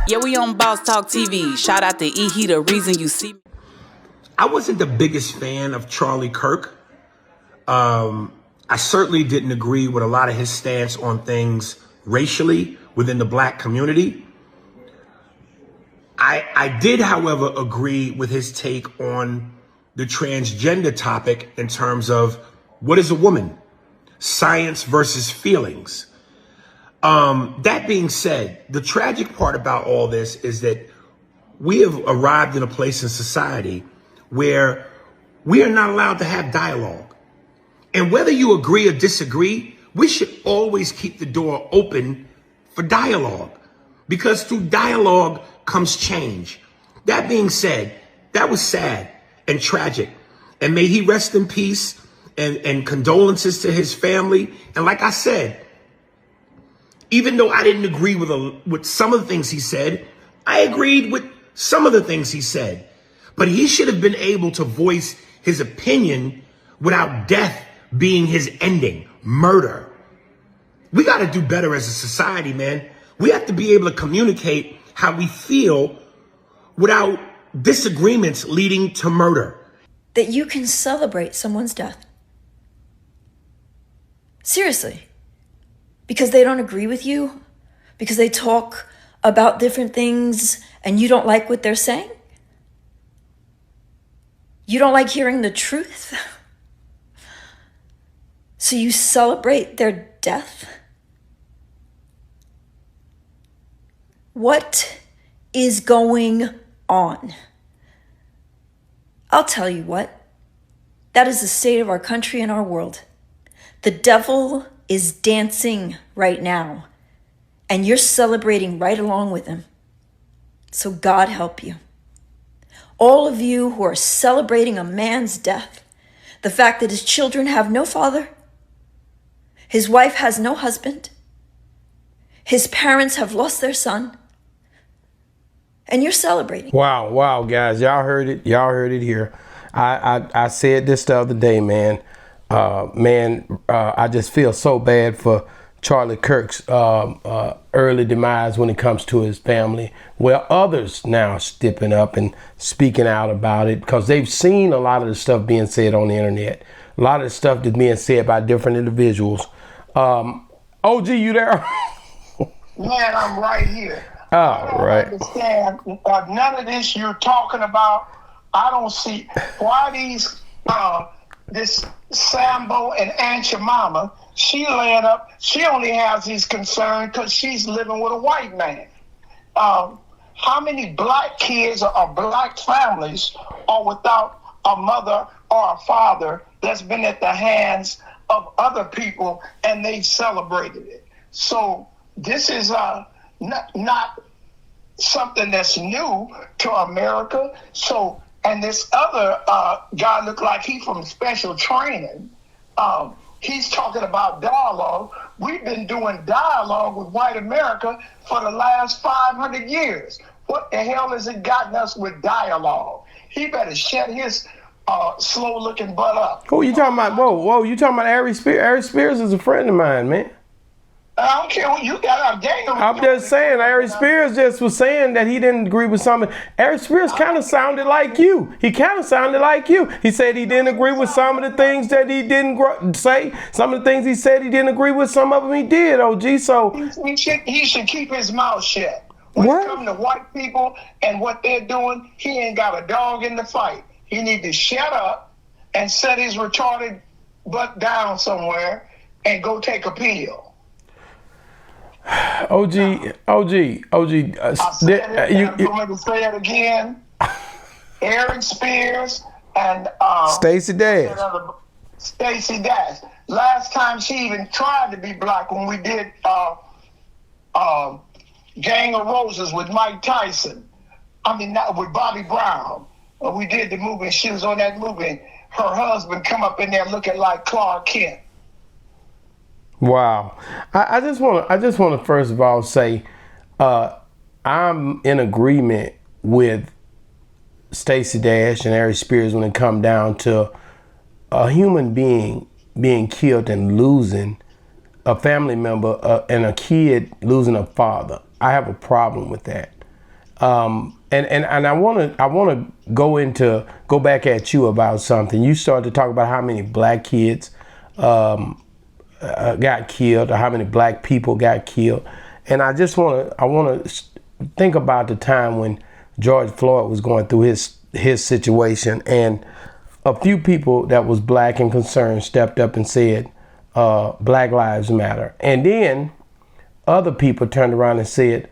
Yeah, we on Boss Talk TV. Shout out to E. He the reason you see me. I wasn't the biggest fan of Charlie Kirk. I certainly didn't agree with a lot of his stance on things racially within the black community. I did, however, agree with his take on the transgender topic in terms of what is a woman? Science versus feelings. That being said, the tragic part about all this is that we have arrived in a place in society where we are not allowed to have dialogue. And whether you agree or disagree, we should always keep the door open for dialogue, because through dialogue comes change. That being said, that was sad and tragic. And may he rest in peace, and condolences to his family. And like I said, even though I didn't agree with some of the things he said, I agreed with some of the things he said. But he should have been able to voice his opinion without death being his ending, murder. We got to do better as a society, man. We have to be able to communicate how we feel without disagreements leading to murder. That you can celebrate someone's death. Seriously. Because they don't agree with you? Because they talk about different things and you don't like what they're saying? You don't like hearing the truth? So you celebrate their death? What is going on? I'll tell you what. That is the state of our country and our world. The devil is dancing right now, and you're celebrating right along with him. So God help you. All of you who are celebrating a man's death, the fact that his children have no father, his wife has no husband, his parents have lost their son, and you're celebrating. Wow, guys, y'all heard it here. I said this the other day, man. I just feel so bad for Charlie Kirk's early demise when it comes to his family, where others now stepping up and speaking out about it, because they've seen a lot of the stuff being said on the internet, a lot of the stuff that's being said by different individuals. OG, you there? Man, I'm right here. Oh, I don't right. understand none of this you're talking about. I don't see why these this Sambo and Aunt your mama, she laying up, she only has these concerns because she's living with a white man. How many black kids or black families are without a mother or a father that's been at the hands of other people and they celebrated it? So this is not something that's new to America. So, and this other guy looked like he from special training. He's talking about dialogue. We've been doing dialogue with white America for the last 500 years. What the hell has it gotten us with dialogue? He better shut his slow-looking butt up. Who you talking about? Whoa, you talking about Aries Spears? Aries Spears is a friend of mine, man. I don't care what you got. I'm just saying, Aries Spears just was saying that he didn't agree with something. Aries Spears kind of sounded like you. He kind of sounded like you. He said he didn't agree with some of the things that he didn't say. Some of the things he said he didn't agree with. Some of them he did, OG. So he should keep his mouth shut. When it comes to white people and what they're doing, he ain't got a dog in the fight. He need to shut up and set his retarded butt down somewhere and go take a pill. OG. I said it, I'm going to say it again. Aaron Spears and Stacey Dash. Stacey Dash. Last time she even tried to be black when we did Gang of Roses with Mike Tyson. Not with Bobby Brown. We did the movie and she was on that movie. Her husband come up in there looking like Clark Kent. Wow. I just want to first of all say I'm in agreement with Stacey Dash and Aries Spears when it come down to a human being being killed and losing a family member and a kid losing a father. I have a problem with that. And I want to go back at you about something. You started to talk about how many black kids got killed, or how many black people got killed, and I want to think about the time when George Floyd was going through his situation, and a few people that was black and concerned stepped up and said, Black Lives Matter, and then other people turned around and said,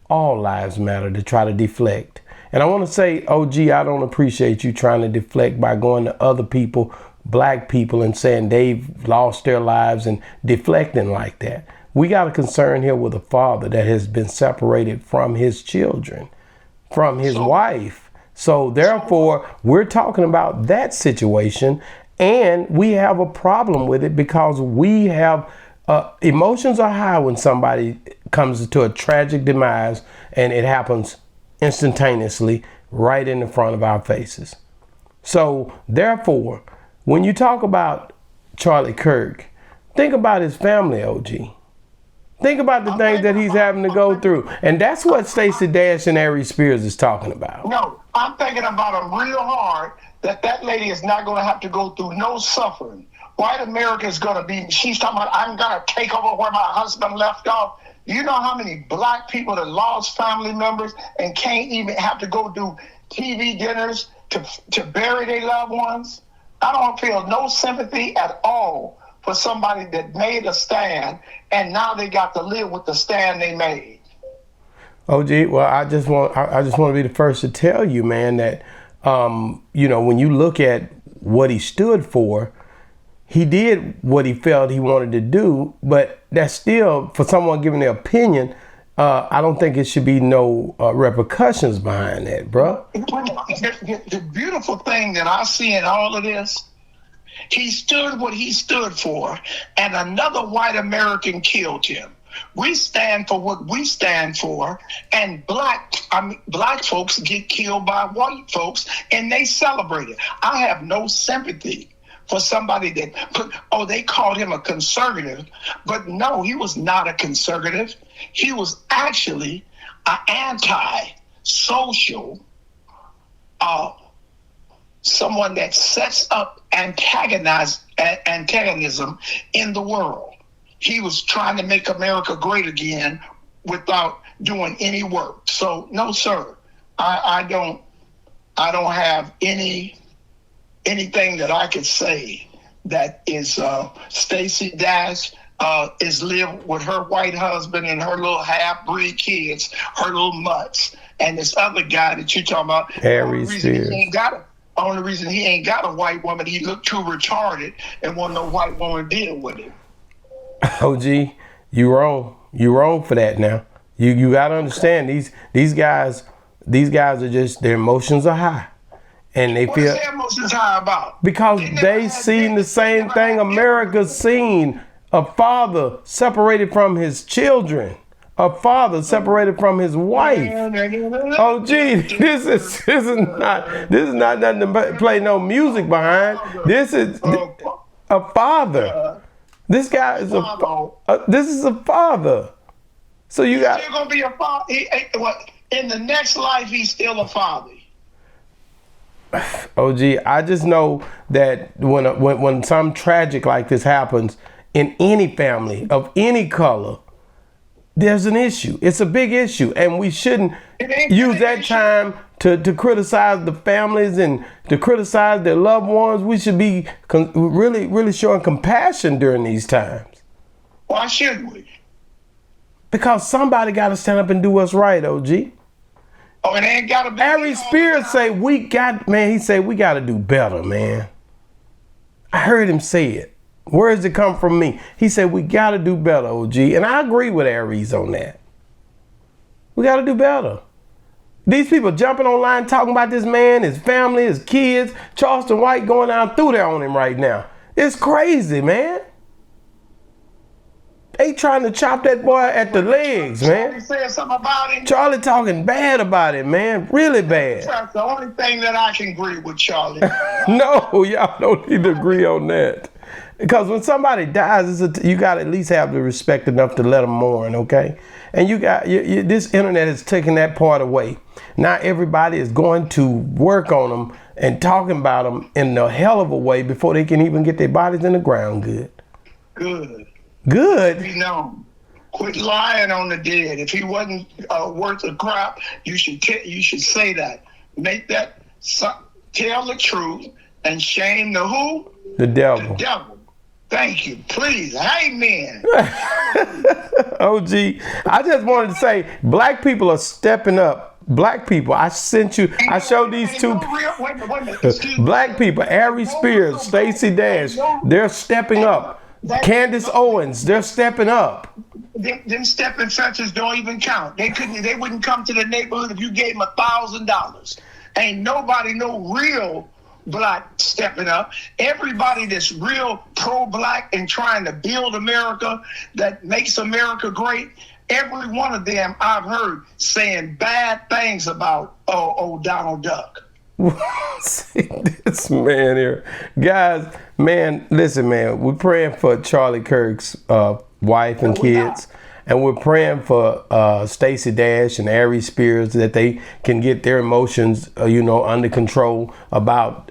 all lives matter, to try to deflect. And I want to say, OG, I don't appreciate you trying to deflect by going to other people, black people, and saying they've lost their lives and deflecting like that. We got a concern here with a father that has been separated from his children, from his wife. So therefore, we're talking about that situation, and we have a problem with it because we have emotions are high when somebody comes to a tragic demise, and it happens instantaneously right in the front of our faces. So therefore, when you talk about Charlie Kirk, think about his family, OG. Think about the things that he's having to go through. And that's what Stacey Dash and Aries Spears is talking about. No, I'm thinking about him real hard, that lady is not going to have to go through no suffering. White America is going to be, she's talking about, I'm going to take over where my husband left off. You know how many black people that lost family members and can't even have to go do TV dinners to bury their loved ones? I don't feel no sympathy at all for somebody that made a stand, and now they got to live with the stand they made. OG, well, I just want to be the first to tell you, man, that when you look at what he stood for, he did what he felt he wanted to do, but that's still, for someone giving their opinion, I don't think it should be no repercussions behind that, bro. The beautiful thing that I see in all of this, he stood what he stood for, and another white American killed him. We stand for what we stand for, and black folks get killed by white folks, and they celebrate it. I have no sympathy for somebody that they called him a conservative, but no, he was not a conservative. He was actually an anti-social, someone that sets up antagonism in the world. He was trying to make America great again without doing any work. So no, sir, I don't have anything that I could say that is Stacey Dash is live with her white husband and her little half-breed kids, her little mutts, and this other guy that you're talking about. Aries Spears. Only reason he ain't got a white woman, he looked too retarded and wasn't no white woman deal with him. OG, you wrong. You wrong for that now. You gotta understand these guys are just, their emotions are high. And they What is their emotions high about? Because they seen the same thing America's seen. A father separated from his children. A father separated from his wife. Oh gee, this is not nothing to play no music behind. This is a father. This guy is this is a father. So you got. He's still gonna be a father. In the next life, he's still a father. OG, I just know that when something tragic like this happens in any family of any color, there's an issue. It's a big issue, and we shouldn't use that time to criticize the families and to criticize their loved ones. We should be really showing compassion during these times. Why shouldn't we? Because somebody got to stand up and do what's right, OG. Oh, it ain't got to be. Aries Spears say he said we got to do better, man. I heard him say it. Where does it come from me? He said we got to do better, OG. And I agree with Aries on that. We got to do better. These people jumping online talking about this man, his family, his kids, Charleston White going down through there on him right now. It's crazy, man. They trying to chop that boy at the legs, man. Charlie said something about him. Charlie talking bad about it, man. Really bad. That's the only thing that I can agree with Charlie. No, y'all don't need to agree on that. Because when somebody dies, you got to at least have the respect enough to let them mourn, okay? And this internet has taken that part away. Now everybody is going to work on them and talking about them in a hell of a way before they can even get their bodies in the ground good. Good? Be known. Quit lying on the dead. If he wasn't worth a crap, you should say that. Make that, tell the truth and shame the who? The devil. The devil. Thank you. Please. Amen. OG, I just wanted to say, black people are stepping up. Black people, I showed these two black people, Aries Spears, Stacey Dash, they're stepping up. Candace Owens, they're stepping up. Them stepping fetchers don't even count. They wouldn't come to the neighborhood if you gave them $1,000. Ain't nobody no real black stepping up. Everybody that's real pro-black and trying to build America, that makes America great, every one of them I've heard saying bad things about old Donald Duck. See this man here. Guys, man, listen, man, we're praying for Charlie Kirk's wife and kids. And we're praying for Stacey Dash and Aries Spears that they can get their emotions, under control about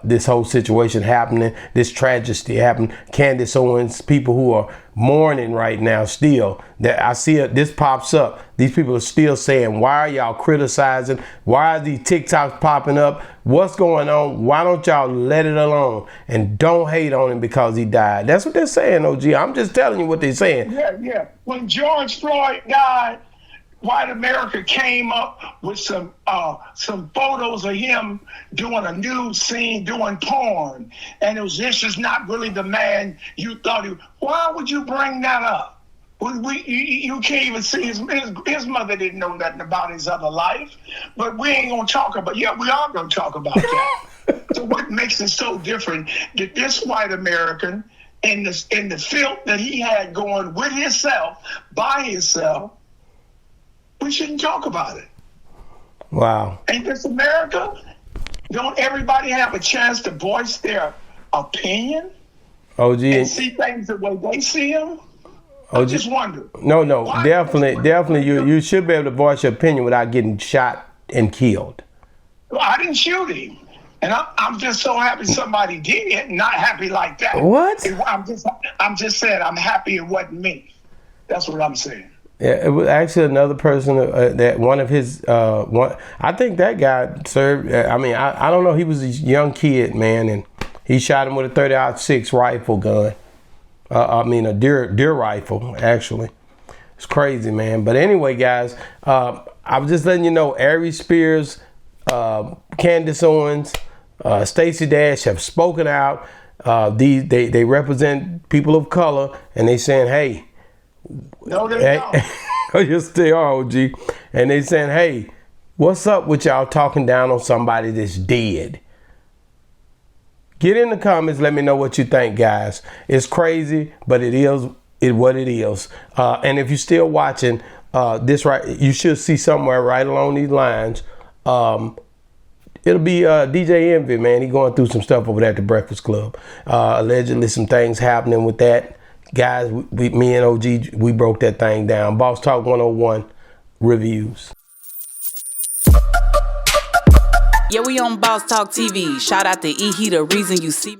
this whole situation happening, this tragedy happening. Candace Owens, people who are mourning right now still. That I see this pops up. These people are still saying, why are y'all criticizing? Why are these TikToks popping up? What's going on? Why don't y'all let it alone? And don't hate on him because he died. That's what they're saying, OG. I'm just telling you what they're saying. Yeah. When George Floyd died, white America came up with some photos of him doing a nude scene, doing porn. And this is not really the man you thought he was. Why would you bring that up? You can't even see his mother didn't know nothing about his other life, but we ain't gonna talk about. Yeah, we are gonna talk about that. So what makes it so different that this white American in the filth that he had going with himself, by himself, we shouldn't talk about it. Wow. Ain't this America? Don't everybody have a chance to voice their opinion? OG. And see things the way they see them? I just wonder. No, definitely. You should be able to voice your opinion without getting shot and killed. Well, I didn't shoot him, and I'm just so happy somebody did. Not happy like that. What? I'm just saying I'm happy it wasn't me. That's what I'm saying. Yeah, it was actually another person that one of his I think that guy served. I don't know. He was a young kid, man, and he shot him with a 30-06 rifle gun. A deer rifle, actually. It's crazy, man. But anyway, guys, I was just letting you know, Aries Spears, Candace Owens, Stacey Dash have spoken out. They represent people of color, and they saying, hey. No, they don't. Yes, they are, OG. And they saying, hey, what's up with y'all talking down on somebody that's dead? Get in the comments. Let me know what you think, guys. It's crazy, but it is what it is. And if you're still watching this, right, you should see somewhere right along these lines. It'll be DJ Envy, man. He going through some stuff over there at the Breakfast Club. Allegedly, some things happening with that. Guys, me and OG, we broke that thing down. Boss Talk 101 reviews. Yeah, we on Boss Talk TV. Shout out to E. He the reason you see me.